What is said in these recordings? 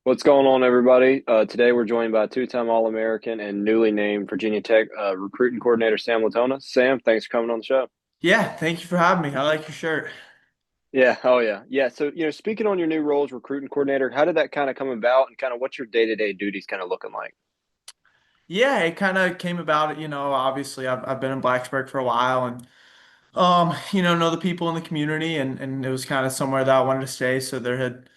What's going on, everybody? Today we're joined by two-time All-American and newly named Virginia Tech recruiting coordinator Sam Latona. Sam, thanks for coming on the show. Yeah, thank you for having me. I like your shirt. Yeah, oh yeah. So, speaking on your new role as recruiting coordinator, how did that kind of come about and kind of what's your day-to-day duties kind of looking like? Yeah, it kind of came about, obviously I've been in Blacksburg for a while and know the people in the community and it was kind of somewhere that I wanted to stay. So there had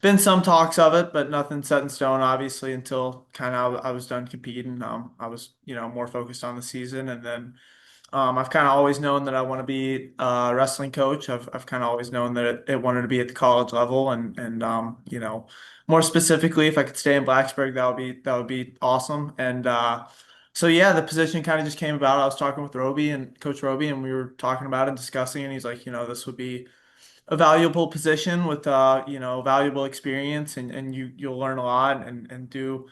been some talks of it, but nothing set in stone, obviously, until kind of I was done competing. I was, more focused on the season and then I've kind of always known that I want to be a wrestling coach. I've kind of always known that it wanted to be at the college level, and more specifically, if I could stay in Blacksburg, that would be awesome. And so yeah, the position kind of just came about. I was talking with Roby and Coach Roby, and we were talking about it and discussing. And he's like, this would be a valuable position with valuable experience, and you'll learn a lot and do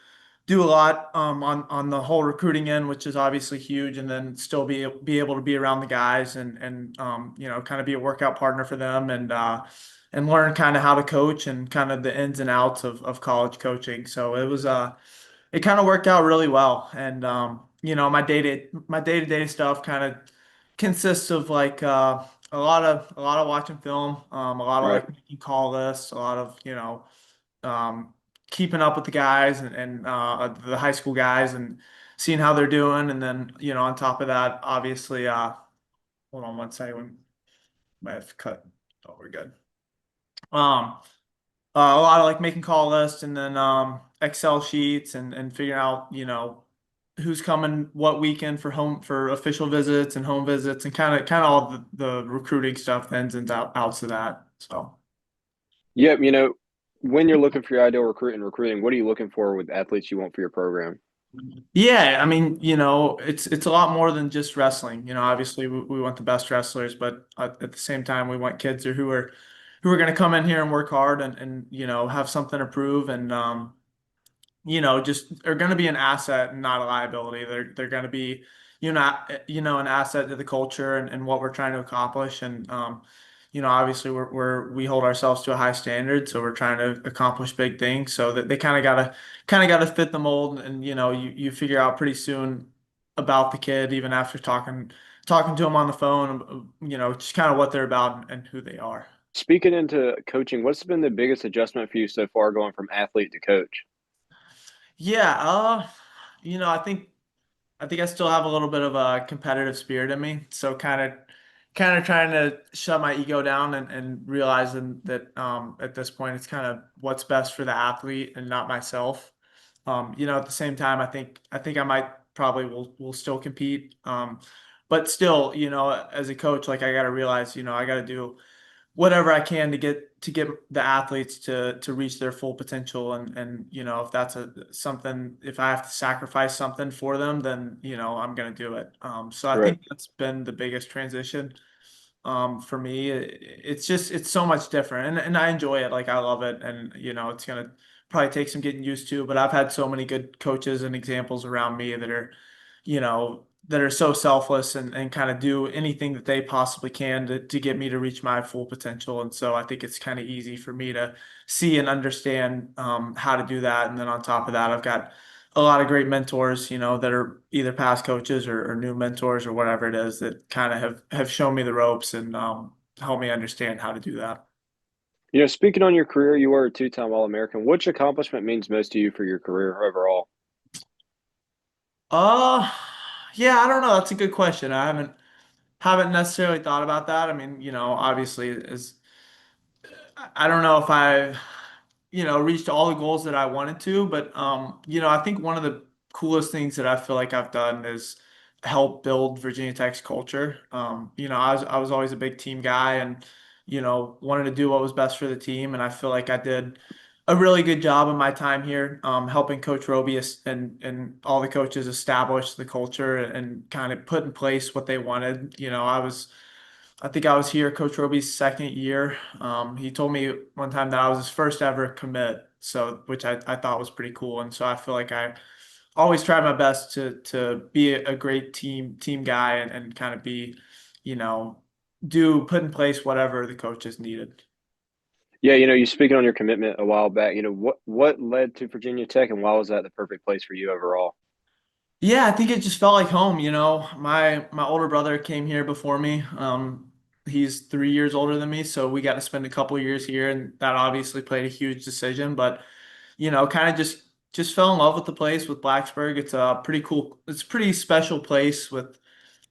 a lot on the whole recruiting end, which is obviously huge, and then still be able to be around the guys and kind of be a workout partner for them and learn kind of how to coach and kind of the ins and outs of college coaching. So it kind of worked out really well. And my day-to-day stuff kind of consists of like a lot of watching film, a lot of Right. like making call lists, a lot of um, keeping up with the guys and the high school guys and seeing how they're doing. And then, on top of that, obviously, hold on one second. We might have to cut. Oh, we're good. Um, a lot of like making call lists and then Excel sheets and figuring out, who's coming what weekend for official visits and home visits and kind of all the recruiting stuff, the ins and outs of that. So. Yep, when you're looking for your ideal recruiting, what are you looking for with athletes you want for your program? Yeah, I mean, it's a lot more than just wrestling. Obviously we want the best wrestlers, but at the same time we want kids who are going to come in here and work hard and have something to prove and just are going to be an asset and not a liability. They're going to be an asset to the culture and what we're trying to accomplish and obviously we hold ourselves to a high standard, so we're trying to accomplish big things. So that they kind of gotta fit the mold, and you figure out pretty soon about the kid even after talking to them on the phone, just kind of what they're about and who they are. Speaking into coaching, what's been the biggest adjustment for you so far going from athlete to coach? Yeah, I think I still have a little bit of a competitive spirit in me. So kind of trying to shut my ego down and realizing that at this point it's kind of what's best for the athlete and not myself. At the same time, I think I might probably will still compete. But still, as a coach, like I got to realize, I got to do whatever I can to get the athletes to reach their full potential and if that's a something, if I have to sacrifice something for them, then I'm gonna do it. So I Right. think that's been the biggest transition for me. It's so much different and I enjoy it, like I love it, and it's gonna probably take some getting used to, but I've had so many good coaches and examples around me that are so selfless and kind of do anything that they possibly can to get me to reach my full potential. And so I think it's kind of easy for me to see and understand how to do that. And then on top of that, I've got a lot of great mentors, that are either past coaches or new mentors or whatever it is that kind of have shown me the ropes and helped me understand how to do that. Speaking on your career, you were a two-time All-American. Which accomplishment means most to you for your career overall? Uh, yeah, I don't know. That's a good question. I haven't necessarily thought about that. I mean, obviously, as I don't know if I, reached all the goals that I wanted to, but I think one of the coolest things that I feel like I've done is help build Virginia Tech's culture. I was always a big team guy and wanted to do what was best for the team, and I feel like I did a really good job in my time here, helping Coach Roby and all the coaches establish the culture and kind of put in place what they wanted. I think I was here Coach Robie's second year. He told me one time that I was his first ever commit, so which I thought was pretty cool. And so I feel like I always try my best to be a great team guy and kind of be, you know, do put in place whatever the coaches needed. Yeah, you speaking on your commitment a while back, what led to Virginia Tech and why was that the perfect place for you overall? Yeah, I think it just felt like home, you know. My older brother came here before me. He's 3 years older than me, so we got to spend a couple years here, and that obviously played a huge decision. But kind of just fell in love with the place with Blacksburg. It's a pretty cool, it's a pretty special place with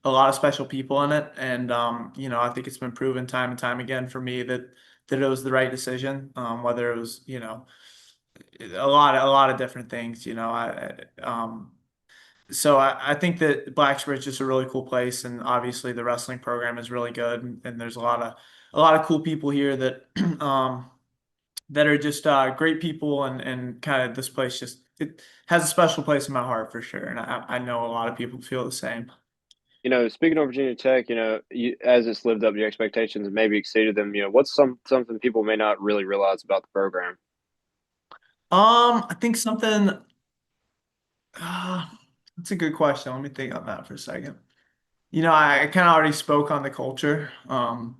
a lot of special people in it, and I think it's been proven time and time again for me that it was the right decision. Whether it was a lot of different things, so I think that Blacksburg is just a really cool place, and obviously the wrestling program is really good, and there's a lot of cool people here that that are just great people, and kind of this place just it has a special place in my heart for sure, and I know a lot of people feel the same. Speaking of Virginia Tech, as it's lived up to your expectations and maybe exceeded them, what's something people may not really realize about the program? I think something. Uh, that's a good question. Let me think on that for a second. I kind of already spoke on the culture. So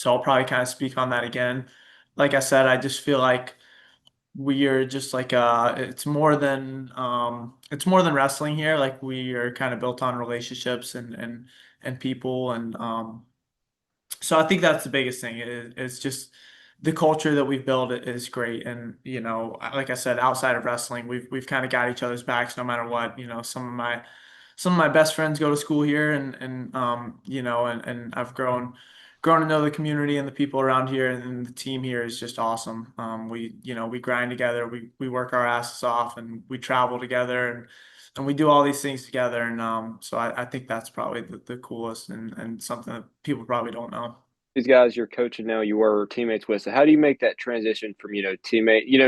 I'll probably kind of speak on that again. Like I said, I just feel like we are just like it's more than wrestling here. Like we are kind of built on relationships and people, and so I think that's the biggest thing. It's just the culture that we've built is great. And, like I said, outside of wrestling, we've kind of got each other's backs no matter what. Some of my best friends go to school here, and I've grown to know the community and the people around here, and the team here is just awesome. We grind together, we work our asses off, and we travel together, and we do all these things together. And so I think that's probably the coolest, and something that people probably don't know. These guys you're coaching now, you were teammates with. So how do you make that transition from, teammate, you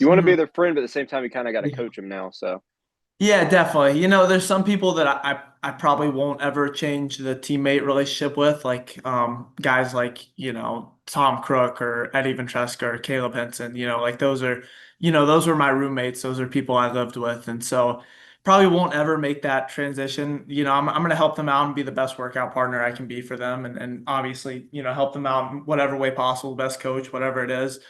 want to be Mhm. their friend, but at the same time, you kind of got to Yeah. coach them now. So, Yeah, definitely. There's some people that I probably won't ever change the teammate relationship with, like guys like, Tom Crook or Eddie Ventresca or Caleb Henson, like those were my roommates. Those are people I lived with. And so probably won't ever make that transition. I'm gonna help them out and be the best workout partner I can be for them, and obviously, help them out in whatever way possible, best coach, whatever it is.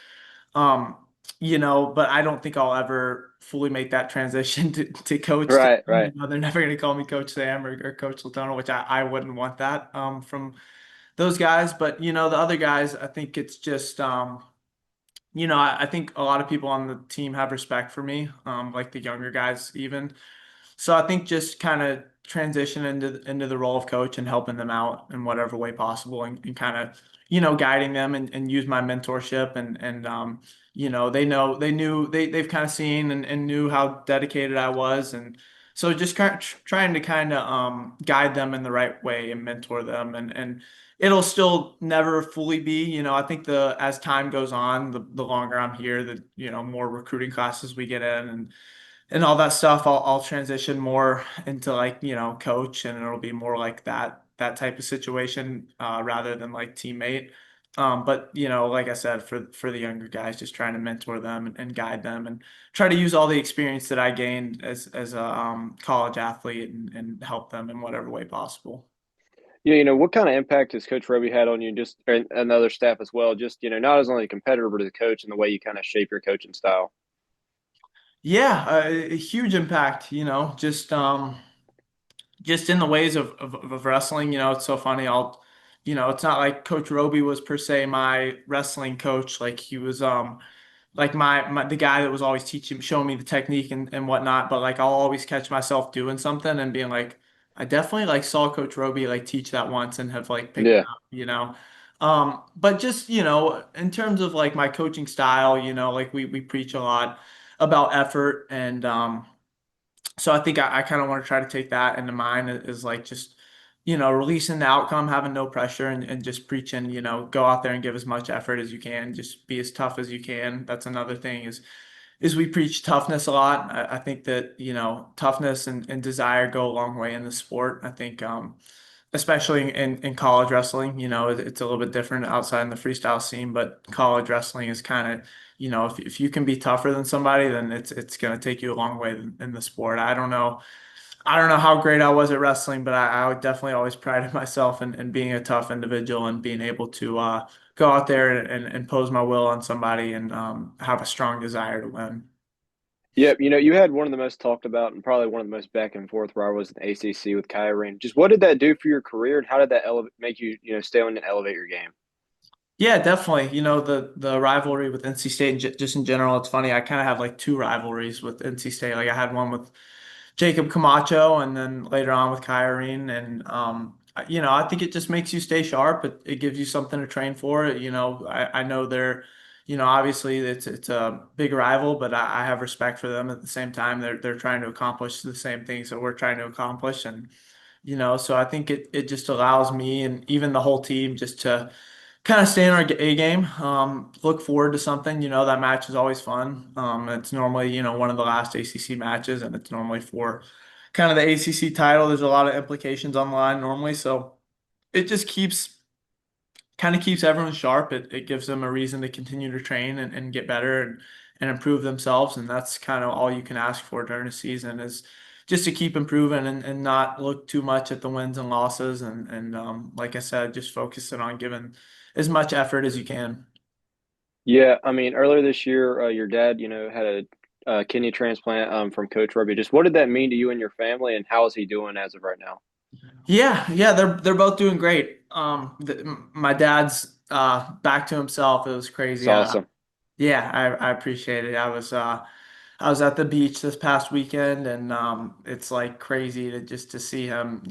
Um, but I don't think I'll ever fully make that transition to coach to right, them. right. They're never going to call me Coach Sam or Coach Latona, which I wouldn't want that from those guys. But, the other guys, I think it's just, I think a lot of people on the team have respect for me, like the younger guys even. So I think just kind of transition into the role of coach and helping them out in whatever way possible, and kind of guiding them, and use my mentorship, and they've kind of seen and knew how dedicated I was, and so just kind of trying to kind of guide them in the right way and mentor them, and it'll still never fully be, I think the as time goes on, the longer I'm here, the more recruiting classes we get in, and all that stuff, I'll transition more into, like, coach, and it'll be more like that type of situation, rather than like teammate. But like I said, for the younger guys, just trying to mentor them, and guide them, and try to use all the experience that I gained as a college athlete, and help them in whatever way possible. Yeah, what kind of impact has Coach Roby had on you, just and other staff as well? Just, not as only a competitor, but as a coach and the way you kind of shape your coaching style. Yeah, a huge impact. Just in the ways of wrestling. It's so funny. It's not like Coach Roby was per se my wrestling coach. Like he was, like the guy that was always teaching, showing me the technique and whatnot. But like I'll always catch myself doing something and being like, I definitely like saw Coach Roby like teach that once and have like picked it Yeah. up. But just, in terms of like my coaching style, like we preach a lot about effort, and so I think I kind of want to try to take that into mind, is like just, releasing the outcome, having no pressure, and just preaching, go out there and give as much effort as you can, just be as tough as you can. That's another thing is we preach toughness a lot. I think that, toughness and desire go a long way in the sport. I think, especially in college wrestling, it's a little bit different outside in the freestyle scene, but college wrestling is kind of, if you can be tougher than somebody, then it's going to take you a long way in the sport. I don't know. I don't know how great I was at wrestling, but I would definitely always prided myself in being a tough individual and being able to go out there and impose my will on somebody and have a strong desire to win. Yep, you had one of the most talked about and probably one of the most back and forth rivalries in the ACC with Kai Orine. Just what did that do for your career, and how did that make you, stay on and elevate your game? Yeah, definitely. The rivalry with NC State and just in general, it's funny. I kind of have like two rivalries with NC State. Like I had one with Jacob Camacho, and then later on with Kai Orine. And I think it just makes you stay sharp. It gives you something to train for. I know they're, obviously it's a big rival, but I have respect for them at the same time. They're trying to accomplish the same things that we're trying to accomplish, and so I think it just allows me and even the whole team just to kind of stay in our A game. Look forward to something. That match is always fun. It's normally, one of the last ACC matches, and it's normally for kind of the ACC title. There's a lot of implications on the line normally, so it just keeps everyone sharp. It gives them a reason to continue to train and get better and improve themselves. And that's kind of all you can ask for during a season is just to keep improving and not look too much at the wins and losses. And like I said, just focusing on giving as much effort as you can. Yeah, I mean, earlier this year, your dad, had a kidney transplant from Coach Robbie. Just what did that mean to you and your family, and how is he doing as of right now? Yeah, yeah, they're both doing great. My dad's back to himself. It was It's crazy. awesome. Yeah, I appreciate it. I was at the beach this past weekend, and it's like crazy to see him,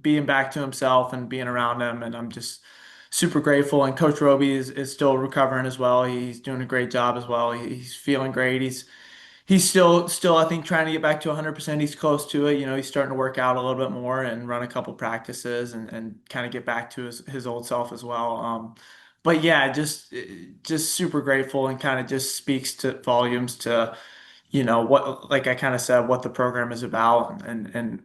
being back to himself and being around him, and I'm just super grateful. And Coach Roby is still recovering as well. He's doing a great job as well. He's feeling great. He's still I think trying to get back to 100%. He's close to it. He's starting to work out a little bit more and run a couple practices and kind of get back to his old self as well. But yeah, just super grateful and kind of just speaks to volumes to what, like I kind of said, what the program is about. And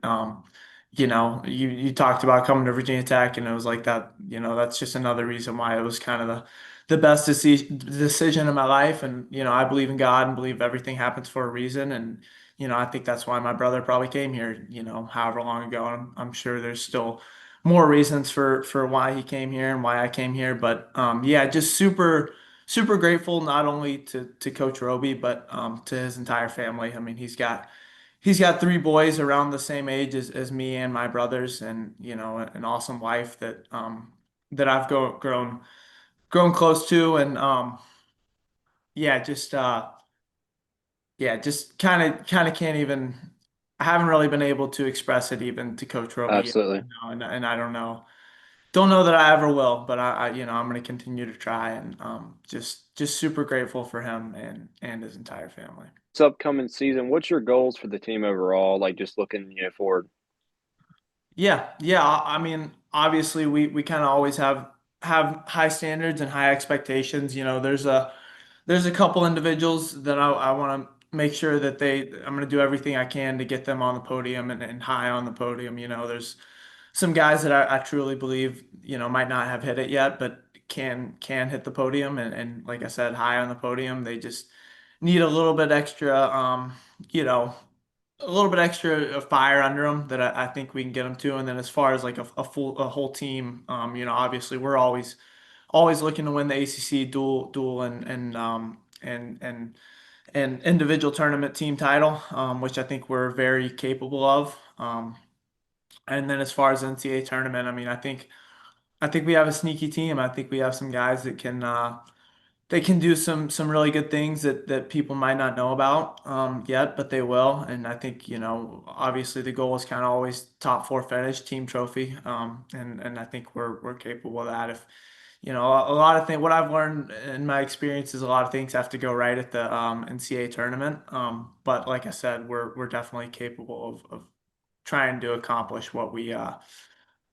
you talked about coming to Virginia Tech, and it was like that. That's just another reason why it was kind of the best decision of my life. And I believe in God and believe everything happens for a reason. And I think that's why my brother probably came here. However long ago. And I'm sure there's still more reasons for why he came here and why I came here. But yeah, just super grateful not only to Coach Roby but to his entire family. I mean, he's got three boys around the same age as me and my brothers, and an awesome wife that I've grown close to, and yeah, just kind of can't even. I haven't really been able to express it even to Coach Roby yet, Absolutely. and I don't know that I ever will, but I'm going to continue to try, and just super grateful for him and his entire family. This upcoming season, what's your goals for the team overall? Like just looking, forward. Yeah, yeah. I mean, obviously, we kind of always have high standards and high expectations. There's a couple individuals that I want to make sure that I'm going to do everything I can to get them on the podium and high on the podium. There's some guys that I truly believe, might not have hit it yet, but can hit the podium. And like I said, high on the podium, they just need a little bit extra, you know, a little bit extra fire under them that I think we can get them to. And then as far as like a whole team, obviously we're always looking to win the ACC dual and individual tournament team title, which I think we're very capable of. And then as far as NCAA tournament, I mean, I think we have a sneaky team. I think we have some guys that can they can do some really good things that people might not know about yet, but they will. And I think obviously the goal is kind of always top four finish, team trophy, and I think we're capable of that. If a lot of things, what I've learned in my experience is a lot of things have to go right at the NCAA tournament. But like I said, we're definitely capable of trying to accomplish what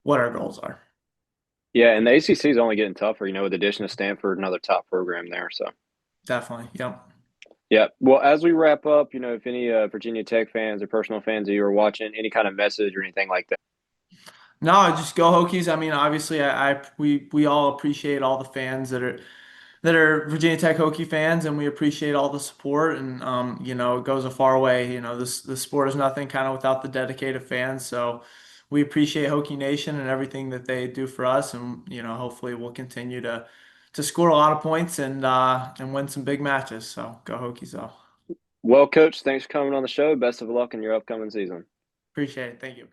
our goals are. Yeah, and the ACC is only getting tougher, with the addition of Stanford, another top program there. So, Definitely. Yep. yeah. Well, as we wrap up, if any Virginia Tech fans or personal fans of you are watching, any kind of message or anything like that. No, just go Hokies. I mean, obviously, we all appreciate all the fans that are that are Virginia Tech Hokie fans, and we appreciate all the support. And it goes a far way. This sport is nothing kind of without the dedicated fans. So we appreciate Hokie Nation and everything that they do for us. And hopefully we'll continue to score a lot of points and win some big matches. So go Hokies, though. Well, Coach, thanks for coming on the show. Best of luck in your upcoming season. Appreciate it. Thank you.